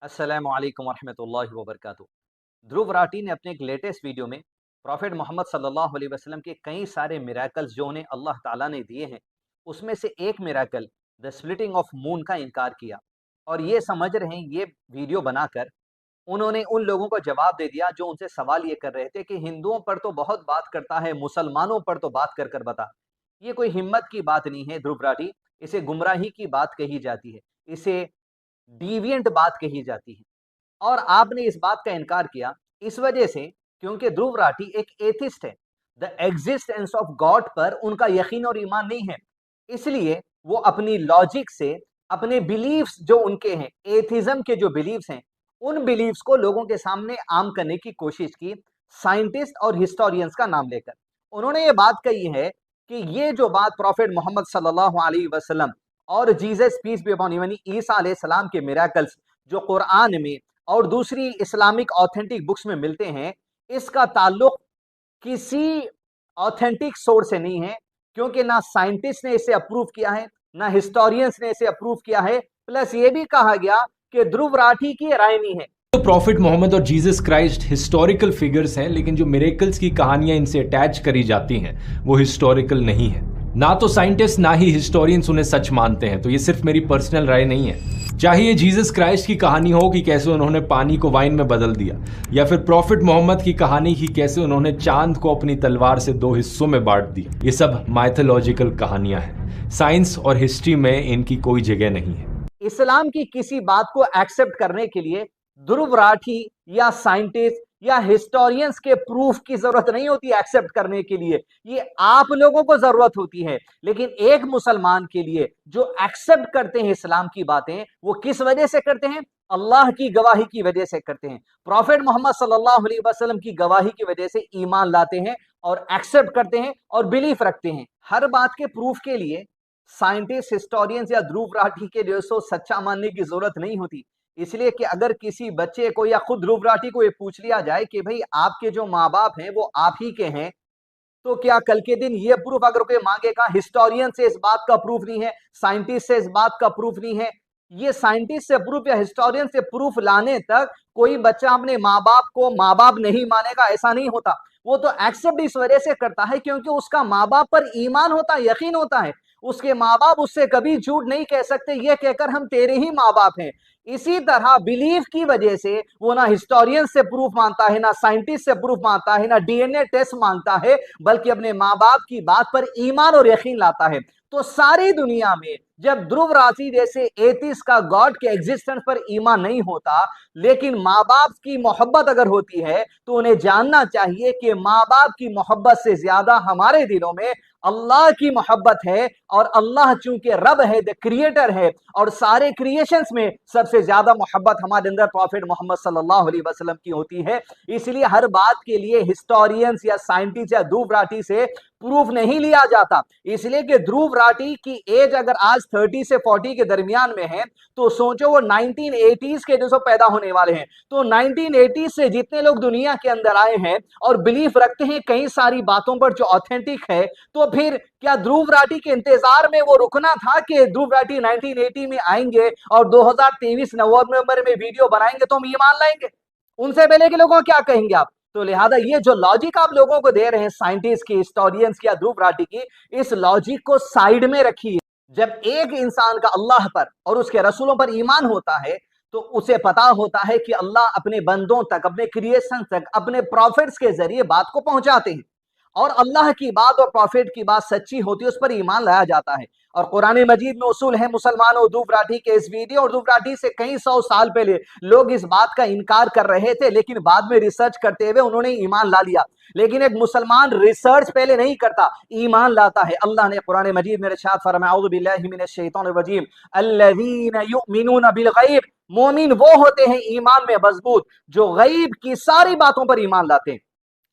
अस्सलामु अलैकुम वरहमतुल्लाहि वबरकातुहू। ध्रुव राठी ने अपने एक लेटेस्ट वीडियो में प्रॉफेट मोहम्मद सल्लल्लाहु अलैहि वसल्लम के कई सारे मिरेकल्स जो उन्हें अल्लाह ताला ने दिए हैं, उसमें से एक miracle the splitting of moon का इनकार किया। और ये समझ रहे हैं, ये वीडियो बनाकर उन्होंने उन लोगों को जवाब दे दिया जो उनसे सवाल ये कर रहे थे कि हिंदुओं पर तो बहुत बात करता है, मुसलमानों पर तो बात कर बता। ये कोई हिम्मत की बात नहीं है ध्रुव राठी, इसे गुमराही की बात कही जाती है, इसे डिविएंट बात कही जाती है। और आपने इस बात का इनकार किया इस वजह से क्योंकि ध्रुव राठी एक एथिस्ट है। द एग्जिस्टेंस ऑफ गॉड पर उनका यकीन और ईमान नहीं है, इसलिए वो अपनी लॉजिक से अपने बिलीव्स जो उनके हैं, एथिज्म के जो बिलीव्स हैं, उन बिलीव्स को लोगों के सामने आम करने की कोशिश की, साइंटिस्ट और हिस्टोरियंस का नाम लेकर। उन्होंने ये बात कही है कि ये जो बात प्रॉफेट मोहम्मद सल्लल्लाहु अलैहि वसल्लम और Jesus peace be upon him यानी ईसा अलैहि सलाम के मिरेकल्स जो कुरान में और दूसरी इस्लामिक ऑथेंटिक बुक्स में मिलते हैं, इसका ताल्लुक किसी ऑथेंटिक सोर्स से नहीं है, क्योंकि ना साइंटिस्ट ने इसे अप्रूव किया है, ना हिस्टोरियंस ने इसे अप्रूव किया है। प्लस ये भी कहा गया कि ध्रुव राठी की राय नहीं है। तो प्रॉफिट मोहम्मद और जीसस क्राइस्ट हिस्टोरिकल फिगर्स हैं, लेकिन जो मिरेकल्स की कहानियां इनसे अटैच करी जाती हैं वो हिस्टोरिकल नहीं है। ना तो साइंटिस्ट ना ही हिस्टोरियंस उन्हें सच मानते हैं। तो ये सिर्फ मेरी पर्सनल राय नहीं है। चाहे ये जीसस क्राइस्ट की कहानी हो कि कैसे उन्होंने पानी को वाइन में बदल दिया, या फिर प्रॉफिट मोहम्मद की कहानी की कैसे उन्होंने चांद को अपनी तलवार से 2 हिस्सों में बांट दिया, ये सब माइथोलॉजिकल कहानियां हैं। साइंस और हिस्ट्री में इनकी कोई जगह नहीं है। इस्लाम की किसी बात को एक्सेप्ट करने के लिए ध्रुव राठी या साइंटिस्ट या हिस्टोरियंस के प्रूफ की जरूरत नहीं होती एक्सेप्ट करने के लिए, ये आप लोगों को जरूरत होती है। लेकिन एक मुसलमान के लिए जो एक्सेप्ट करते हैं इस्लाम की बातें, वो किस वजह से करते हैं? अल्लाह की गवाही की वजह से करते हैं, प्रॉफेट मोहम्मद सल्लल्लाहु अलैहि वसल्लम की गवाही की वजह से ईमान लाते हैं और एक्सेप्ट करते हैं और बिलीफ रखते हैं। हर बात के प्रूफ के लिए साइंटिस्ट, हिस्टोरियंस या ध्रुव राठी के जैसो सच्चा मानने की जरूरत नहीं होती। इसलिए कि अगर किसी बच्चे को या खुद ध्रुव राठी को ये पूछ लिया जाए कि भाई आपके जो माँ बाप हैं वो आप ही के हैं, तो क्या कल के दिन ये प्रूफ अगर कोई मांगेगा, हिस्टोरियन से इस बात का प्रूफ नहीं है, साइंटिस्ट से इस बात का प्रूफ नहीं है, ये साइंटिस्ट से प्रूफ या हिस्टोरियन से प्रूफ लाने तक कोई बच्चा अपने माँ बाप को माँ बाप नहीं मानेगा, ऐसा नहीं होता। वो तो एक्सेप्ट इस वजह से करता है क्योंकि उसका माँ बाप पर ईमान होता है, यकीन होता है। उसके माँ बाप उससे कभी झूठ नहीं कह सकते, ये कहकर हम तेरे ही माँ बाप हैं। इसी तरह बिलीफ की वजह से वो ना हिस्टोरियन से प्रूफ मांगता है, ना साइंटिस्ट से प्रूफ मांगता है, ना डीएनए टेस्ट मांगता है, बल्कि अपने माँ बाप की बात पर ईमान और यकीन लाता है। तो सारी दुनिया में जब ध्रुव राठी जैसे एथिस्ट का गॉड के एग्जिस्टेंस पर ईमान नहीं होता, लेकिन माँ बाप की मोहब्बत अगर होती है, तो उन्हें जानना चाहिए कि माँ बाप की मोहब्बत से ज्यादा हमारे दिलों में अल्लाह की मोहब्बत है। और अल्लाह चूंकि रब है, द क्रिएटर है, और सारे क्रिएशंस में सबसे ज्यादा मोहब्बत हमारे अंदर प्रॉफेट मोहम्मद सल्लल्लाहु अलैहि वसल्लम की होती है। इसलिए हर बात के लिए हिस्टोरियंस या साइंटिस्ट या ध्रुव राठी से प्रूफ नहीं लिया जाता। इसलिए कि ध्रुव राठी की एज अगर आज 30 से 40 के दरमियान में है, तो सोचो वो 1980s के जो पैदा होने वाले हैं। तो 1980 से जितने लोग दुनिया के अंदर आए हैं और बिलीफ रखते हैं कई सारी बातों पर जो ऑथेंटिक है, तो फिर क्या ध्रुव राठी के इंतजार में वो रुकना था कि ध्रुव राठी 1980 में आएंगे और 2023 नवंबर में वीडियो बनाएंगे तो हम ईमान लाएंगे? उनसे पहले के लोगों को क्या कहेंगे आप? तो लिहाजा ये जो लॉजिक आप लोगों को दे रहे हैं साइंटिस्ट की, हिस्टोरियंस की या ध्रुव राठी की, इस लॉजिक को साइड में रखिए। जब एक इंसान का अल्लाह पर और उसके रसूलों पर ईमान होता है, तो उसे पता होता है कि अल्लाह अपने बंदों तक, अपने क्रिएशन तक, अपने प्रॉफिट्स के जरिए बात को पहुंचाते हैं। और अल्लाह की बात और प्रॉफिट की बात सच्ची होती है, उस पर ईमान लाया जाता है। और कुरान मजीद में उसूल है मुसलमानों, ध्रुव राठी के इस वीडियो और ध्रुव राठी से कई 100 साल पहले लोग इस बात का इनकार कर रहे थे, लेकिन बाद में रिसर्च करते हुए उन्होंने ईमान ला लिया। लेकिन एक मुसलमान रिसर्च पहले नहीं करता, ईमान लाता है। अल्लाह ने कुरान मजीद में इरशाद फरमाया, औज़ु बिल्लाहि मिनश शैतानिर रजीम, अल्लज़ीना युमिनूना बिल गैब, मोमिन वो होते हैं ईमान में मजबूत जो गैब की सारी बातों पर ईमान लाते हैं।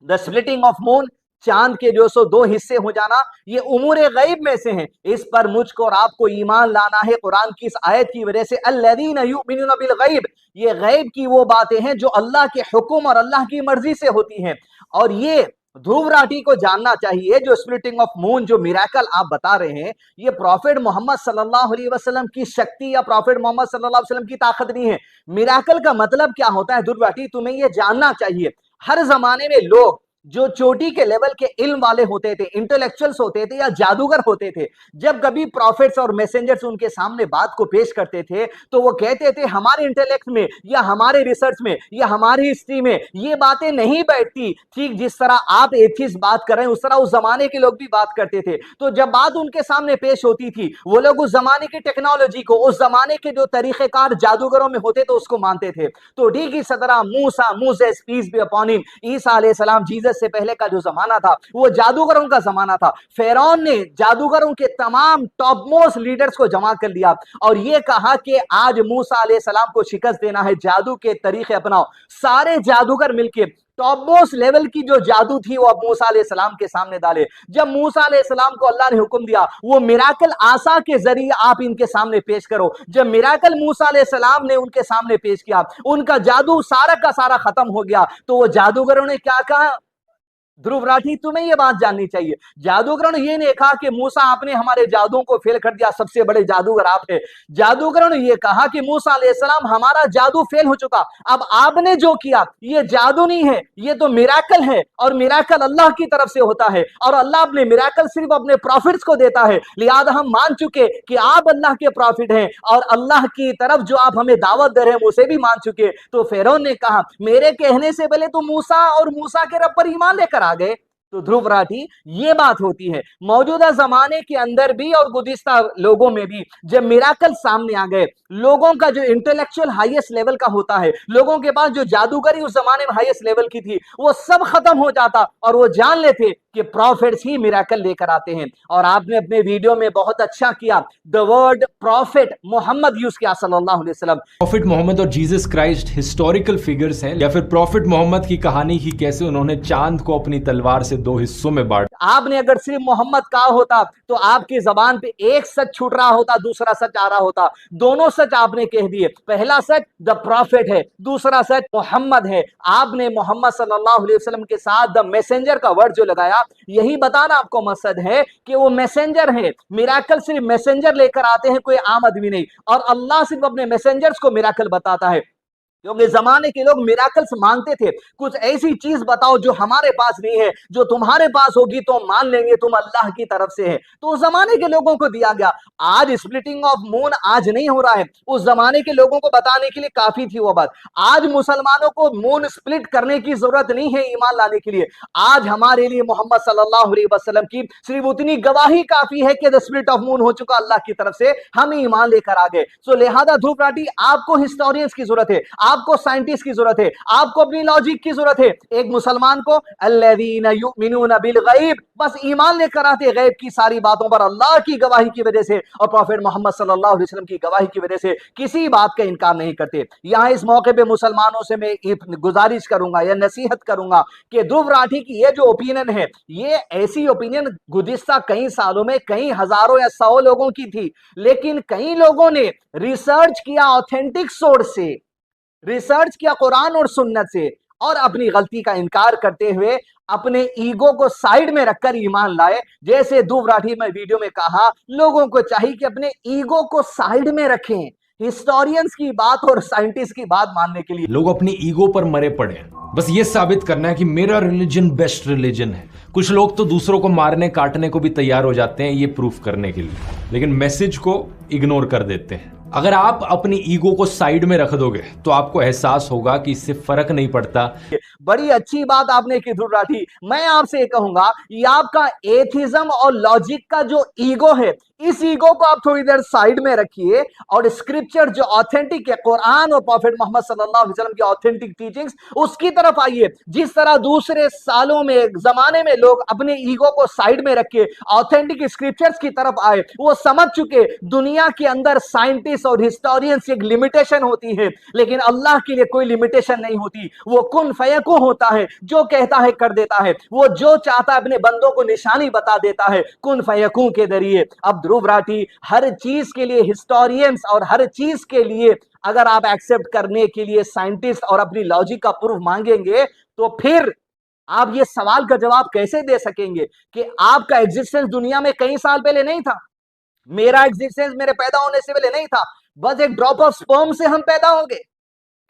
द स्प्लिटिंग ऑफ मून, चांद के जो 2 हिस्से हो जाना, ये उमूरे गैब में से हैं। इस पर मुझको और आपको ईमान लाना है कुरान की इस आयत की वजह से। अल्लज़ीना युमिनूना बिल गैब, ये गैब की वो बातें हैं जो अल्लाह के हुक्म और अल्लाह की मर्जी से होती हैं। और ये ध्रुव राठी को जानना चाहिए जो स्प्लिटिंग ऑफ मून, जो मिराकल आप बता रहे हैं, ये प्रॉफिट मोहम्मद सल्लल्लाहु अलैहि वसल्लम की शक्ति या प्रॉफिट मोहम्मद सल्लल्लाहु अलैहि वसल्लम की ताकत नहीं है। मिराकल का मतलब क्या होता है ध्रुव राठी, तुम्हें ये जानना चाहिए। हर जमाने में लोग जो चोटी के लेवल के इल्म वाले होते थे, इंटेलेक्चुअल्स होते थे या जादूगर होते थे, जब कभी प्रॉफिट्स और मैसेंजर्स उनके सामने बात को पेश करते थे तो वो कहते थे हमारे इंटेलेक्ट में या हमारे रिसर्च में या हमारी हिस्ट्री में ये बातें नहीं बैठती। ठीक जिस तरह आप एथिस्ट बात कर रहे हैं उस तरह उस जमाने के लोग भी बात करते थे। तो जब बात उनके सामने पेश होती थी वो लोग उस जमाने की टेक्नोलॉजी को, उस जमाने के जो तरीकेकार जादूगरों में होते तो उसको मानते थे। तो ठीक इस तरह मूसा, मूसेस पीस बी अपॉन हिम, ईसा अलैहि सलाम, जीसस से पहले का जो जमाना था वो जादूगरों का जमाना था। फिरौन ने जादूगरों के तमाम टॉप मोस्ट लीडर्स को जमा कर लिया और ये कहा कि आज मूसा अलैहि सलाम को शिकस्त देना है, जादू के तरीके अपनाओ। सारे जादूगर मिलकर टॉप मोस्ट लेवल की जो जादू थी वो अब मूसा अलैहि सलाम के सामने डाले। जब मूसा अलैहि सलाम को अल्लाह ने हुक्म दिया वो मिराकल आसा के जरिए आप इनके सामने पेश करो, जब मिराकल मूसा अलैहि सलाम ने उनके सामने पेश किया उनका जादू सारा का सारा खत्म हो गया। तो वो जादूगरों ने क्या कहा, ध्रुव राठी तुम्हें यह बात जाननी चाहिए, जादूगरों ने यह नहीं कहा कि मूसा आपने हमारे जादुओं को फेल कर दिया, सबसे बड़े जादूगर आप है। जादूगरों ने यह कहा कि मूसा अलैहिस्सलाम हमारा जादू फेल हो चुका, अब आपने जो किया यह जादू नहीं है, यह तो मिराकल है और मिराकल अल्लाह की तरफ से होता है और अल्लाह अपने मिराकल सिर्फ अपने प्रॉफिट्स को देता है। लिहाजा हम मान चुके कि आप अल्लाह के प्रॉफिट हैं और अल्लाह की तरफ जो आप हमें दावत दे रहे हैं उसे भी मान चुके। तो फिरौन ने कहा मेरे कहने से पहले तो मूसा और मूसा के रब पर ईमान लेकर आ गए। तो ध्रुव राठी ये बात होती है मौजूदा जमाने के अंदर भी और गुज़िश्ता लोगों में भी, जब मिराकल सामने आ गए, लोगों का जो इंटेलेक्चुअल हाईएस्ट लेवल का होता है, लोगों के पास जो जादूगरी उस जमाने में हाईएस्ट लेवल की थी वो सब खत्म हो जाता और वो जान लेते कि प्रॉफिट्स ही मिराकल लेकर आते हैं। और आपने अपने वीडियो में बहुत अच्छा किया, the word prophet Muhammad use किया सल्लल्लाहु अलैहि वसल्लम। प्रॉफिट मोहम्मद और जीसस क्राइस्ट हिस्टोरिकल फिगर्स हैं या फिर प्रॉफिट मोहम्मद की कहानी ही कैसे उन्होंने चांद को अपनी तलवार से दो हिस्सों में बांट। आपने अगर सिर्फ मोहम्मद कहा होता तो आपकी जबान पे एक सच छूट रहा होता, दूसरा सच आ रहा होता। दोनों सच आपने कह दिए, पहला सच द प्रॉफिट है, दूसरा सच मोहम्मद है। आपने मोहम्मद सल्लल्लाहु अलैहि वसल्लम के साथ द मैसेंजर का वर्ड जो लगाया, यही बताना आपको मकसद है कि वो मैसेंजर है। मिराकल सिर्फ मैसेंजर लेकर आते हैं, कोई आम आदमी नहीं, और अल्लाह सिर्फ अपने मैसेंजर्स को मिराकल बताता है। क्योंकि जमाने के लोग मिराकल्स मांगते थे, कुछ ऐसी चीज बताओ जो हमारे पास नहीं है, जो तुम्हारे पास होगी तो मान लेंगे तुम अल्लाह की तरफ से है। तो उस जमाने के लोगों को दिया गया। आज स्प्लिटिंग ऑफ मून आज नहीं हो रहा है, उस जमाने के लोगों को बताने के लिए काफी थी वो बात। आज मुसलमानों को मून स्प्लिट करने की जरूरत नहीं है ईमान लाने के लिए। आज हमारे लिए मोहम्मद सल्लल्लाहु अलैहि वसल्लम की सिर्फ उतनी गवाही काफी है कि द स्प्लिट ऑफ मून हो चुका अल्लाह की तरफ से, हम ईमान लेकर आ गए। सो लिहाजा ध्रुव राठी आपको हिस्टोरियंस की जरूरत है, आपको साइंटिस्ट की जरूरत है, आपको अपनी लॉजिक की जरूरत है। एक मुसलमान को अल्लज़ीना युमिनूना बिल गैब, बस ईमान लेकर आते गैब की सारी बातों पर अल्लाह की गवाही की वजह से और प्रॉफिट मोहम्मद सल्लल्लाहु अलैहि वसल्लम की गवाही की वजह से किसी बात का इनकार नहीं करते। यहां इस मौके पे मुसलमानों से मैं गुजारिश करूंगा या नसीहत करूंगा कि ध्रुव राठी की ये जो ओपिनियन है, ये ऐसी ओपिनियन गुज़िश्ता कई सालों में कई हजारों या 100 लोगों की थी, लेकिन कई लोगों ने रिसर्च किया, ऑथेंटिक सोर्स से रिसर्च किया, कुरान और सुन्नत से, और अपनी गलती का इनकार करते हुए अपने ईगो को साइड में रखकर ईमान लाए। जैसे ध्रुव राठी में वीडियो में कहा, लोगों को चाहिए कि अपने ईगो को साइड में रखें, हिस्टोरियंस की बात और साइंटिस्ट की बात मानने के लिए। लोग अपनी ईगो पर मरे पड़े हैं, बस ये साबित करना है कि मेरा रिलीजन बेस्ट रिलीजन है। कुछ लोग तो दूसरों को मारने काटने को भी तैयार हो जाते हैं ये प्रूफ करने के लिए, लेकिन मैसेज को इग्नोर कर देते हैं। अगर आप अपनी ईगो को साइड में रख दोगे तो आपको एहसास होगा कि इससे फर्क नहीं पड़ता। बड़ी अच्छी बात आपने की ध्रुव राठी। मैं आपसे कहूंगा ये आपका एथिज्म और लॉजिक का जो ईगो है, इस ईगो को आप थोड़ी देर साइड में रखिए और स्क्रिप्चर जो ऑथेंटिक है, कुरान और प्रॉफिट मोहम्मद सल्लल्लाहु अलैहि वसल्लम की ऑथेंटिक टीचिंग्स, उसकी तरफ आइए। जिस तरह दूसरे सालों में जमाने में लोग अपने ईगो को साइड में रख के ऑथेंटिक स्क्रिप्चर्स की तरफ आए, वो समझ चुके दुनिया के अंदर साइंटिस्ट और हिस्टोरियंस की एक लिमिटेशन होती है, लेकिन अल्लाह के लिए कोई लिमिटेशन नहीं होती। वो कुन फयकुन होता है, जो कहता है कर देता है, वो जो चाहता है अपने बंदों को निशानी बता देता है कुन फयकुन के जरिए। अब ध्रुव राठी हर चीज के लिए हिस्टोरियंस और हर चीज के लिए अगर आप एक्सेप्ट करने के लिए साइंटिस्ट और अपनी लॉजिक का प्रूफ मांगेंगे तो फिर आप ये सवाल का जवाब कैसे दे सकेंगे कि आपका एग्जिस्टेंस दुनिया में कई साल पहले नहीं था, मेरा एग्जिस्टेंस मेरे पैदा होने से पहले नहीं था, बस एक ड्रॉप ऑफ स्पर्म से हम पैदा हो गए।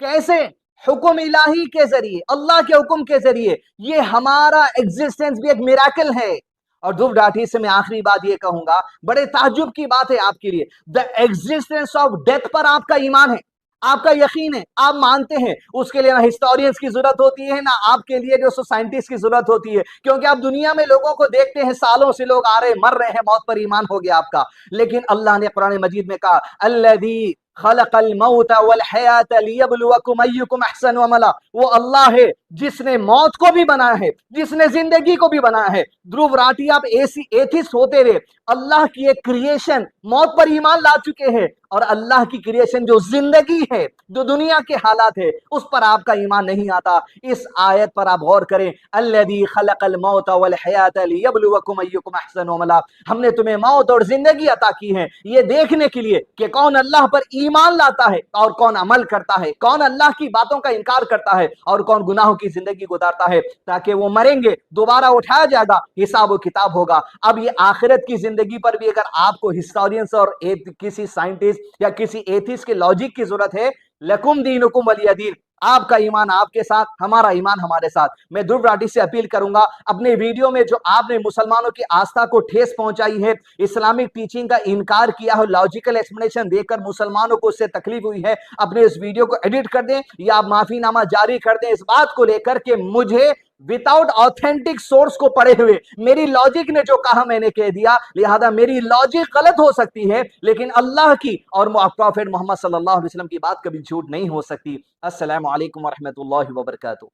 कैसे? हुक्म इलाही के जरिए, अल्लाह के हुक्म के जरिए। ये हमारा एग्जिस्टेंस भी एक मिराकल है। और ध्रुव राठी से मैं आखिरी बात ये कहूंगा, बड़े ताज्जुब की बात है आपके लिए, द एग्जिस्टेंस ऑफ डेथ पर आपका ईमान है, आपका यकीन है, आप मानते हैं, उसके लिए ना हिस्टोरियंस की जरूरत होती है, ना आपके लिए जो साइंटिस्ट की जरूरत होती है, क्योंकि आप दुनिया में लोगों को देखते हैं, सालों से लोग आ रहे मर रहे हैं, मौत पर ईमान हो गया आपका। लेकिन अल्लाह ने कुरान मजीद में कहा, अल्लज़ी खलक़ल मौत वल हयात लियब्लुवकुम अय्युकुम अहसनु अमला। वो अल्लाह है जिसने मौत को भी बनाया है, जिसने जिंदगी को भी बनाया है। ध्रुव राठी, आप ऐसी एथिस्ट होते हुए अल्लाह की एक क्रिएशन मौत पर ईमान ला चुके हैं, और अल्लाह की क्रिएशन जो जिंदगी है, जो दुनिया के हालात है, उस पर आपका ईमान नहीं आता। इस आयत पर आप गौर करें, अल्लज़ी खलक़ल मौत वल हयात लियब्लुवकुम अय्युकुम अहसनु अमला। हमने तुम्हें मौत और जिंदगी अता की है ये देखने के लिए कि कौन अल्लाह पर ईमान लाता है और कौन अमल करता है, कौन अल्लाह की बातों का इनकार करता है और कौन गुनाहों की जिंदगी गुजारता है, ताकि वो मरेंगे, दोबारा उठाया जाएगा, हिसाब व किताब होगा। अब ये आखिरत की जिंदगी पर भी अगर आपको हिस्टोरियंस और किसी साइंटिस्ट या किसी एथिस्ट के लॉजिक की जरूरत है, लकुम दीनुकुम वलिय दीन। आपका ईमान आपके साथ, हमारा ईमान हमारे साथ। मैं ध्रुव राठी से अपील करूंगा, अपने वीडियो में जो आपने मुसलमानों की आस्था को ठेस पहुंचाई है, इस्लामिक टीचिंग का इनकार किया है, लॉजिकल एक्सप्लेनेशन देकर मुसलमानों को उससे तकलीफ हुई है, अपने इस वीडियो को एडिट कर दें या आप माफीनामा जारी कर दें, इस बात को लेकर के मुझे विदाउट ऑथेंटिक सोर्स को पढ़े हुए मेरी लॉजिक ने जो कहा मैंने कह दिया, लिहाजा मेरी लॉजिक गलत हो सकती है, लेकिन अल्लाह की और प्रॉफेट मोहम्मद सल्लल्लाहु अलैहि वसल्लम की बात कभी झूठ नहीं हो सकती। अस्सलामु अलैकुम व रहमतुल्लाहि व बरकातुहू।